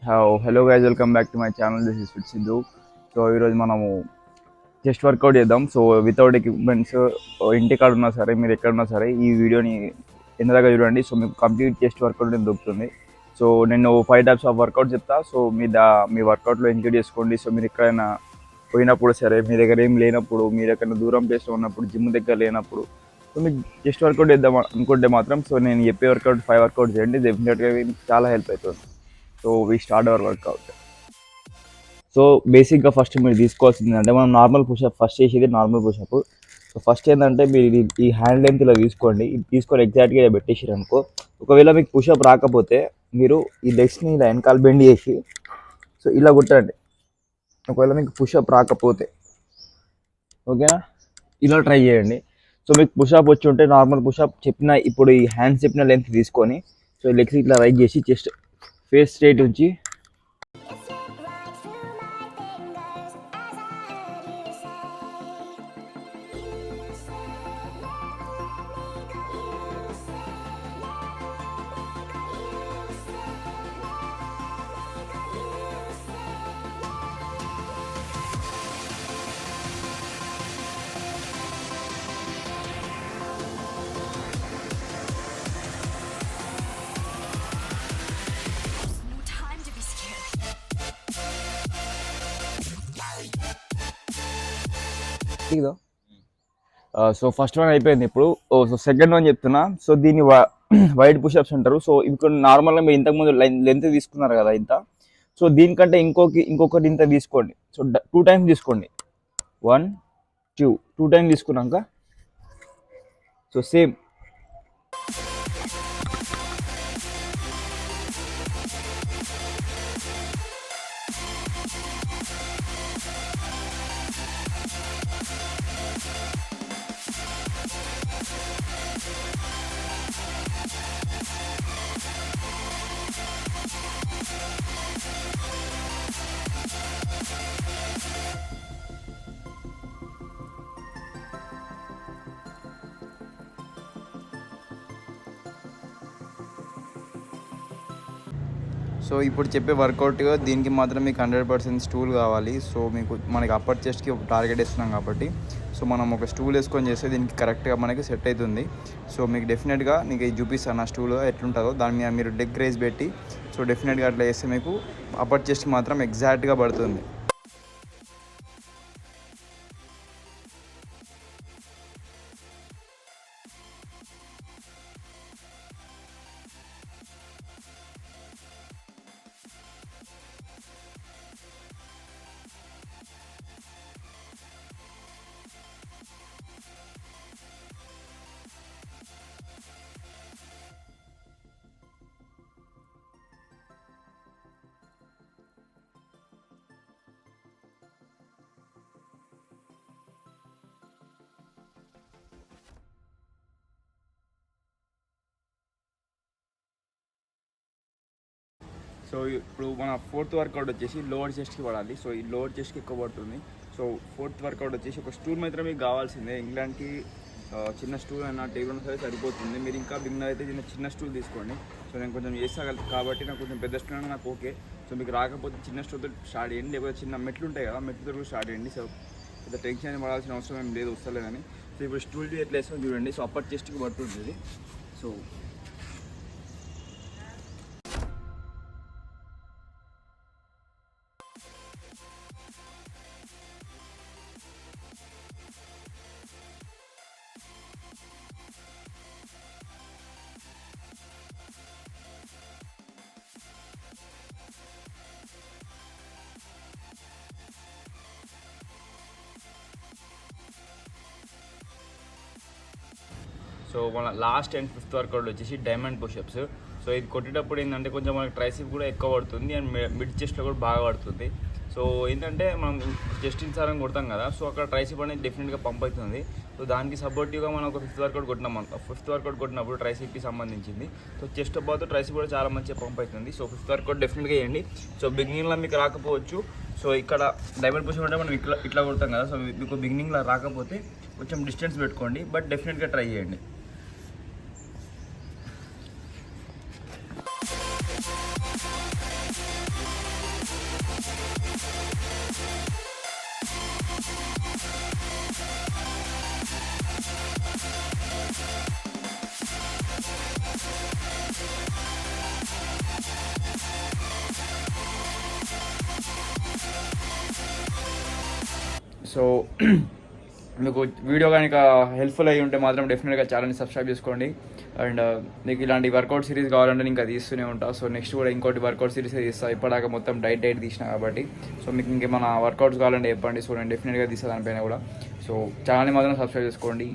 Hello guys, welcome back to my channel. This is fit Siddhu. So ఈరోజు మనము chest workout చేద్దాం. So without equipments, ఇంటికాడ ఉన్నా సరే, మీరు ఎక్కడున్నా సరే ఈ వీడియోని ఎంతదాకా చూడండి. సో మీకు కంప్లీట్ చెస్ట్ వర్కౌట్ దొరుకుతుంది. సో నేను 5 టైప్స్ ఆఫ్ వర్కౌట్ చెప్తా. సో మీ వర్కౌట్లో ఇంక్లూడ్ చేసుకోండి. సో మీరు ఎక్కడైనా పోయినప్పుడు సరే, మీ దగ్గర ఏం లేనప్పుడు, మీరు ఎక్కడైనా దూరం ప్లేస్లో ఉన్నప్పుడు, జిమ్ దగ్గర లేనప్పుడు, సో మీకు చెస్ట్ వర్కౌట్ చేద్దాం అనుకుంటే మాత్రం సో నేను చెప్పే వర్కౌట్ 5 వర్కౌట్ చేయండి. డెఫినెట్గా చాలా హెల్ప్ అవుతుంది. So we start our workout. So బేసిక్గా ఫస్ట్ మీరు తీసుకోవాల్సింది అంటే మనం నార్మల్ పుషప్ ఫస్ట్ చేసేది నార్మల్ పుషప్. సో ఫస్ట్ ఏంటంటే మీరు ఈ హ్యాండ్ లెంత్ ఇలా తీసుకోండి. ఇది తీసుకొని ఎగ్జాక్ట్గా ఇలా పెట్టేసారు అనుకో. ఒకవేళ మీకు పుషప్ రాకపోతే మీరు ఈ లెగ్స్ని ఇలా వెనకాల బెండ్ చేసి సో ఇలా కొట్టండి. ఒకవేళ మీకు పుషప్ రాకపోతే ఓకేనా, ఇలా ట్రై చేయండి. సో మీకు పుషప్ వచ్చి ఉంటే నార్మల్ పుషప్ చెప్పిన ఇప్పుడు ఈ హ్యాండ్స్ చెప్పిన లెంత్ తీసుకొని సో ఈ లెగ్స్ ఇట్లా రైట్ చేసి చెస్ట్ ఫేస్ స్ట్రైట్ ఉంచి సో ఫస్ట్ వన్ అయిపోయింది. ఇప్పుడు సో సెకండ్ వన్ చెప్తున్నా. సో దీన్ని వైడ్ పుషప్స్ అంటారు. సో ఇప్పుడు నార్మల్గా మీరు ఇంతకుముందు లెంత్ తీసుకున్నారు కదా ఇంత. సో దీనికంటే ఇంకొకటి ఇంత తీసుకోండి. సో 2 టైమ్స్ తీసుకోండి. 1 2 టైమ్స్ తీసుకున్నాక సో సేమ్ సో ఇప్పుడు చెప్పే వర్కౌట్ దీనికి మాత్రం మీకు 100% స్టూల్ కావాలి. సో మనకి అప్పర్ చెస్ట్కి ఒక టార్గెట్ ఇస్తున్నాం కాబట్టి సో మనం ఒక స్టూల్ వేసుకొని చేస్తే దీనికి కరెక్ట్గా మనకి సెట్ అవుతుంది. సో మీకు డెఫినెట్గా నీకు చూపిస్తాను ఆ స్టూల్ ఎట్లుంటుందో. దాని మీద మీరు లెగ్ రైజ్ పెట్టి సో డెఫినెట్గా అట్లా చేస్తే మీకు అప్పర్ చెస్ట్ మాత్రం ఎగ్జాక్ట్గా పడుతుంది. సో ఇప్పుడు మన 4th వర్కౌట్ వచ్చేసి లోవర్ చెస్ట్కి పడాలి. సో ఈ లోవర్ చెస్ట్కి ఎక్కువ పడుతుంది. సో 4th వర్కౌట్ వచ్చేసి ఒక స్టూల్ మాత్రం మీకు కావాల్సిందే. ఇంగ్లాండ్కి చిన్న స్టూల్ అయినా టేబుల్ ఉన్న సరే సరిపోతుంది. మీరు ఇంకా బిగినర్ అయితే చిన్న స్టూల్ తీసుకోండి. సో నేను కొంచెం చేస్తాగలను కాబట్టి నాకు కొంచెం పెద్ద స్టూల్ అయినా నాకు ఓకే. సో మీకు రాకపోతే చిన్న స్టూల్తో స్టార్ట్ చేయండి, లేకపోతే చిన్న మెట్లు ఉంటాయి కదా, మెట్లతో కూడా స్టార్ట్ చేయండి. సో పెద్ద టెన్షన్ పడాల్సిన అవసరం ఏం లేదు, వస్తలేదని. సో ఇప్పుడు స్టూల్ ఎట్లా వేస్తామో చూడండి. సో అప్పర్ చెస్ట్కి పడుతుంది. సో సో మన లాస్ట్ అండ్ 5th వర్కౌట్ వచ్చేసి డైమండ్ పుషప్స్. సో ఇది కొట్టేటప్పుడు ఏంటంటే కొంచెం మనకి ట్రైసిప్ కూడా ఎక్కువ పడుతుంది అండ్ మిడ్ చెస్ట్లో కూడా బాగా పడుతుంది. సో ఏంటంటే మనం చెస్ట్ ఇన్సారం కొడతాం కదా, సో అక్కడ ట్రైసిప్ అనేది డెఫినెట్గా పంప్ అవుతుంది. సో దానికి సపోర్టివ్గా మనం ఒక 5th వర్కౌట్ కొట్టినాం. 5th వర్కౌట్ కొట్టినప్పుడు ట్రైసిప్కి సంబంధించింది. సో చెస్ట్ బాతో ట్రైసిప్ కూడా చాలా మంచిగా పంప్ అవుతుంది. సో 5th వర్కౌట్ డెఫినెట్గా చేయండి. సో బిగినింగ్లో మీకు రాకపోవచ్చు. సో ఇక్కడ డైమండ్ పుషప్ అంటే మనం ఇట్లా కొడతాం కదా, సో మీకు బిగినింగ్లో రాకపోతే కొంచెం డిస్టెన్స్ పెట్టుకోండి, బట్ డెఫినెట్గా ట్రై చేయండి. సో మీకు వీడియో కనుక హెల్ప్ఫుల్ అయ్యి ఉంటే మాత్రం డెఫినెట్గా ఛానల్ని సబ్స్క్రైబ్ చేసుకోండి. అండ్ మీకు ఇలాంటి వర్కౌట్ సిరీస్ కావాలంటే నేను ఇంకా తీస్తూనే ఉంటా. సో నెక్స్ట్ కూడా ఇంకోటి వర్కౌట్ సిరీస్ తీస్తాను. ఇప్పటిదాకా మొత్తం డైట్ తీసిన కాబట్టి సో మీకు ఇంకేమైనా వర్కౌట్స్ కావాలంటే చెప్పండి. సో నేను డెఫినెట్గా తీస్తాను దానిపైన కూడా. సో ఛానల్ని మాత్రం సబ్స్క్రైబ్ చేసుకోండి.